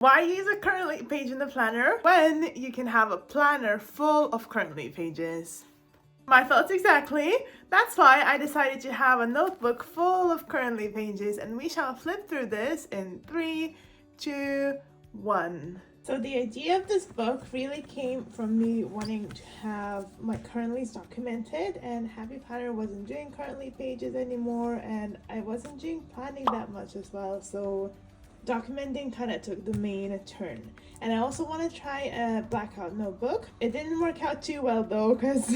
Why use a currently page in the planner when you can have a planner full of currently pages? My thoughts exactly. That's why I decided to have a notebook full of currently pages, and we shall flip through this in 3, 2, 1. So the idea of this book really came from me wanting to have my currently's documented, and Happy Planner wasn't doing currently pages anymore, and I wasn't doing planning that much as well, so documenting kind of took the main turn. And I also want to try a blackout notebook. It didn't work out too well though, because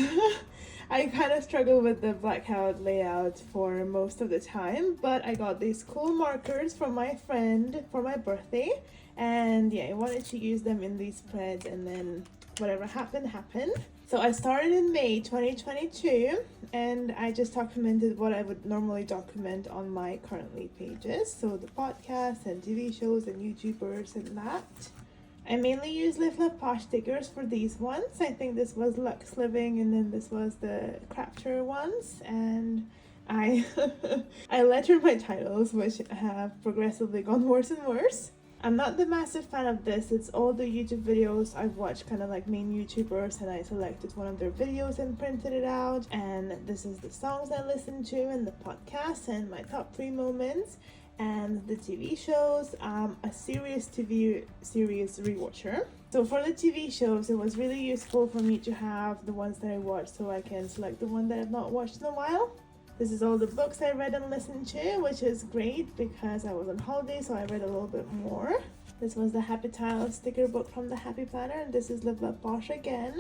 I kind of struggled with the blackout layout for most of the time, but I got these cool markers from my friend for my birthday, and yeah, I wanted to use them in these spreads, and then whatever happened. So I started in May 2022, and I just documented what I would normally document on my currently pages. So the podcasts and TV shows and YouTubers and that. I mainly use Live Love Posh stickers for these ones. I think this was Lux Living, and then this was the Crafter ones. And I lettered my titles, which have progressively gone worse and worse. I'm not the massive fan of this. It's all the YouTube videos I've watched, kind of like main YouTubers, and I selected one of their videos and printed it out. And this is the songs I listened to and the podcast and my top 3 moments and the TV shows. A serious TV series rewatcher. So for the TV shows, it was really useful for me to have the ones that I watched so I can select the one that I've not watched in a while. This is all the books I read and listened to, which is great because I was on holiday, so I read a little bit more. This was the Happy Tile sticker book from the Happy Planner, and this is Live Love Posh again.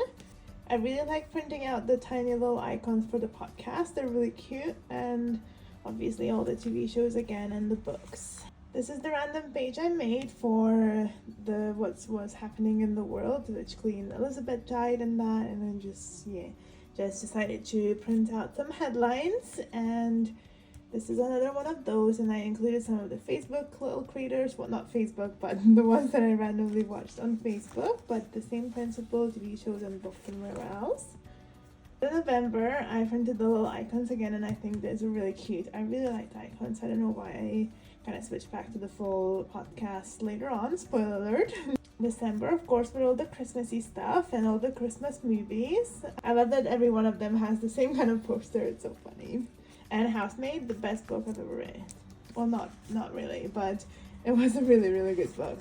I really like printing out the tiny little icons for the podcast. They're really cute, and obviously all the TV shows again and the books. This is the random page I made for the what's happening in the world, which Queen Elizabeth died and that, and then just decided to print out some headlines, and this is another one of those, and I included some of the Facebook little creators, well, not Facebook, but the ones that I randomly watched on Facebook, but the same principle, TV shows and books and where else. In November, I printed the little icons again, and I think these are really cute. I really like the icons. I don't know why I kind of switched back to the full podcast later on, spoiler alert. December, of course, with all the Christmassy stuff and all the Christmas movies. I love that every one of them has the same kind of poster. It's so funny. And Housemaid, the best book I've ever read. Well, not really, but it was a really, really good book.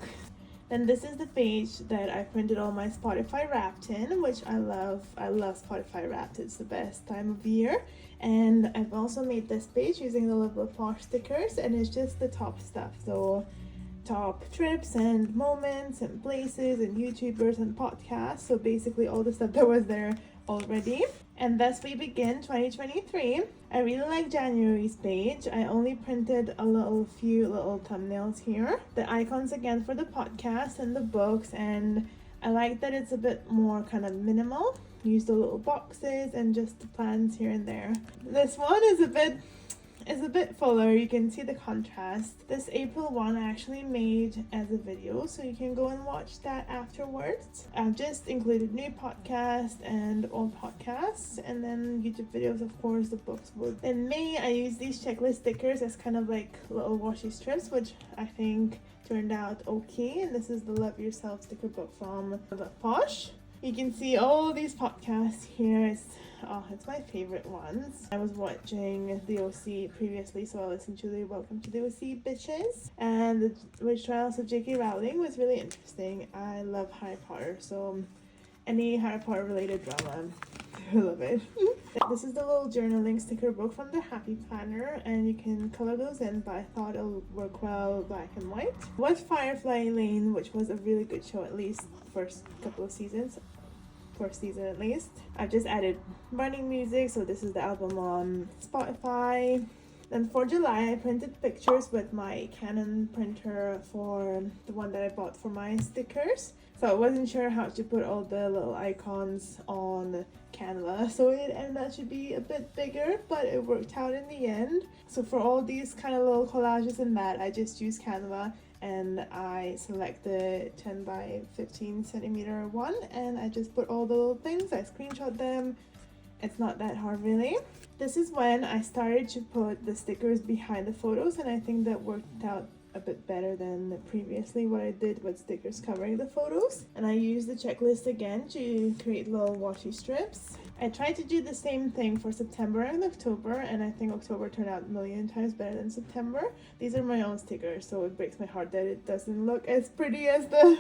Then this is the page that I printed all my Spotify Wrapped in, which I love. I love Spotify Wrapped. It's the best time of year. And I've also made this page using the Live Love Posh stickers, and it's just the top stuff. So top trips and moments and places and YouTubers and podcasts. So basically all the stuff that was there already. And thus we begin 2023. I really like January's page. I only printed a few little thumbnails here. The icons again for the podcast and the books, and I like that it's a bit more kind of minimal. Use the little boxes and just the plans here and there. This one is a bit fuller. You can see the contrast. This April one I actually made as a video, so you can go and watch that afterwards. I've just included new podcasts and old podcasts, and then YouTube videos, of course, the books would. In May, I used these checklist stickers as kind of like little washi strips, which I think turned out okay. And this is the Love Yourself sticker book from The Posh. You can see all these podcasts here. It's my favorite ones. I was watching The OC previously, so I listened to the Welcome to the OC Bitches. And the Witch Trials of J.K. Rowling was really interesting. I love Harry Potter, so any Harry Potter related drama, I love it. This is the little journaling sticker book from the Happy Planner, and you can color those in, but I thought it'll work well black and white. Was Firefly Lane, which was a really good show, at least first couple of seasons. First season at least. I've just added running music, so this is the album on Spotify. Then for July, I printed pictures with my Canon printer for the one that I bought for my stickers. So I wasn't sure how to put all the little icons on Canva, so it ended up to be a bit bigger, but it worked out in the end. So for all these kind of little collages and that, I just use Canva, and I select the 10 by 15 centimeter one, and I just put all the little things. I screenshot them. It's not that hard really. This is when I started to put the stickers behind the photos, and I think that worked out a bit better than previously what I did with stickers covering the photos. And I used the checklist again to create little washi strips. I tried to do the same thing for September and October, and I think October turned out a million times better than September. These are my own stickers, so it breaks my heart that it doesn't look as pretty as the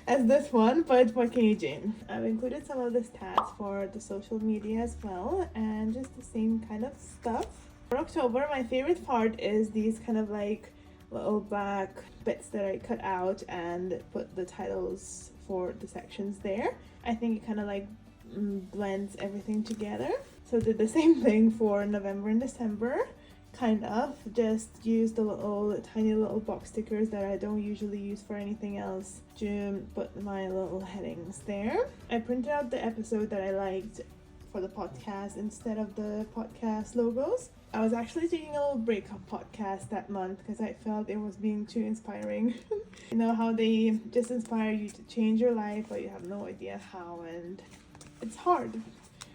as this one, but what can you do? I've included some of the stats for the social media as well, and just the same kind of stuff. For October, my favorite part is these kind of like little black bits that I cut out and put the titles for the sections there. I think it kind of like blends everything together. So did the same thing for November and December. Kind of just use the little tiny little box stickers that I don't usually use for anything else to put my little headings there. I printed out the episode that I liked for the podcast instead of the podcast logos. I was actually taking a little break of podcast that month because I felt it was being too inspiring. You know how they just inspire you to change your life, but you have no idea how, and it's hard.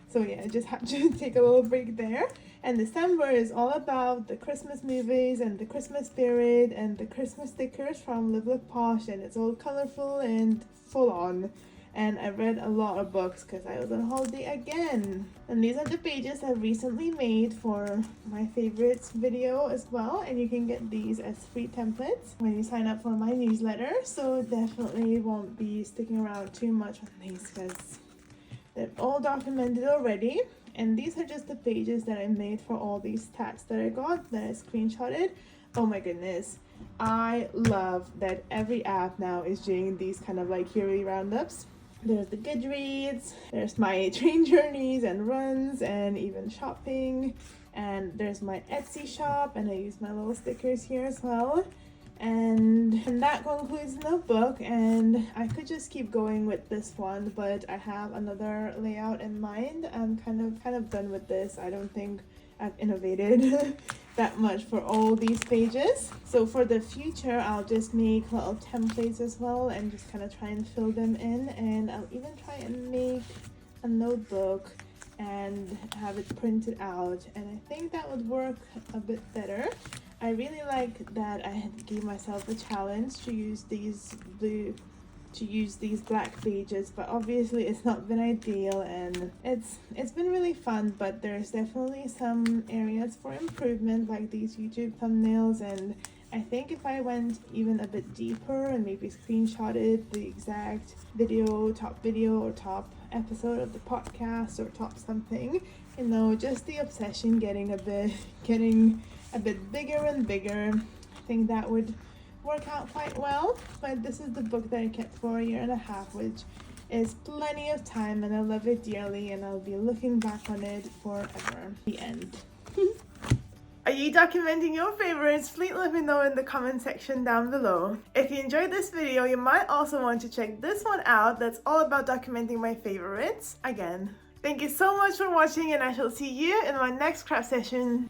So yeah, I just had to take a little break there. And December is all about the Christmas movies and the Christmas spirit and the Christmas stickers from Live Look Posh, and it's all colorful and full on. And I read a lot of books because I was on holiday again. And these are the pages I've recently made for my favorites video as well, and you can get these as free templates when you sign up for my newsletter. So definitely won't be sticking around too much on these because they're all documented already. And these are just the pages that I made for all these stats that I got, that I screenshotted. Oh my goodness. I love that every app now is doing these kind of like yearly roundups. There's the Goodreads, there's my train journeys and runs and even shopping. And there's my Etsy shop, and I use my little stickers here as well. And that concludes the notebook, and I could just keep going with this one, but I have another layout in mind. I'm kind of done with this. I don't think I've innovated that much for all these pages. So for the future, I'll just make little templates as well and just kind of try and fill them in, and I'll even try and make a notebook and have it printed out, and I think that would work a bit better. I really like that I had gave myself a challenge to use these black pages, but obviously it's not been ideal, and it's been really fun, but there's definitely some areas for improvement, like these YouTube thumbnails. And I think if I went even a bit deeper and maybe screenshotted the exact top video or top episode of the podcast or top something, you know, just the obsession getting a bit bigger and bigger, I think that would work out quite well. But this is the book that I kept for 1.5 years, which is plenty of time, and I love it dearly, and I'll be looking back on it forever. The end. Are you documenting your favorites? Please let me know in the comment section down below. If you enjoyed this video, you might also want to check this one out that's all about documenting my favorites again. Thank you so much for watching, and I shall see you in my next craft session.